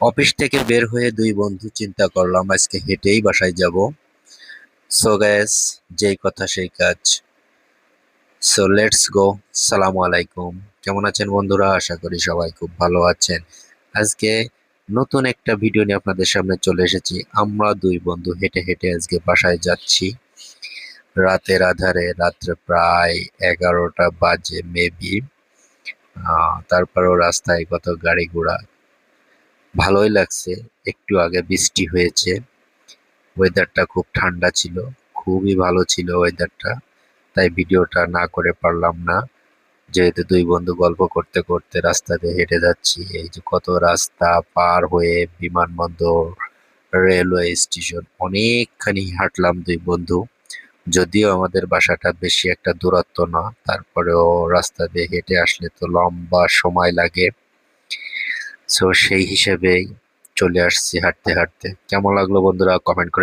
Office থেকে বের হয়ে দুই বন্ধু চিন্তা করলাম আজকে হেঁটেই বাসায় যাব। সো গ্যাস, যেই কথা সেই কাজ। So let's go. সালামু আলাইকুম। কেমন আছেন বন্ধুরা? আশা করি সবাই খুব ভালো আছেন। আজকে নতুন একটা ভিডিও নিয়ে আপনাদের সামনে চলে এসেছি। আমরা দুই বন্ধু হেঁটে হেঁটে আজকে বাসায় যাচ্ছি। রাতের আধারে, রাত্রে প্রায় 11টা বাজে মেবি। তারপরেও রাস্তায় কত গাড়ি ঘোড়া, ভালোই লাগছে। একটু আগে বৃষ্টি হয়েছে, ওয়েদারটা খুব ঠান্ডা ছিল, খুবই ভালো ছিল ওয়েদারটা। তাই ভিডিওটা না করে পারলাম না, যেহেতু দুই বন্ধু গল্প করতে করতে রাস্তা দিয়ে হেঁটে যাচ্ছি। এই যে কত রাস্তা পার হয়ে বিমানবন্দর, রেলওয়ে স্টেশন, অনেকখানি হাঁটলাম দুই বন্ধু। যদিও আমাদের বাসাটা বেশি একটা দূরত্ব না, তারপরেও রাস্তা দিয়ে হেঁটে আসলে তো লম্বা সময় লাগে। সো সেই হিসেবেই চলে আসছি হাঁটতে হাঁটতে। কেমন লাগলো বন্ধুরা? কমেন্ট করে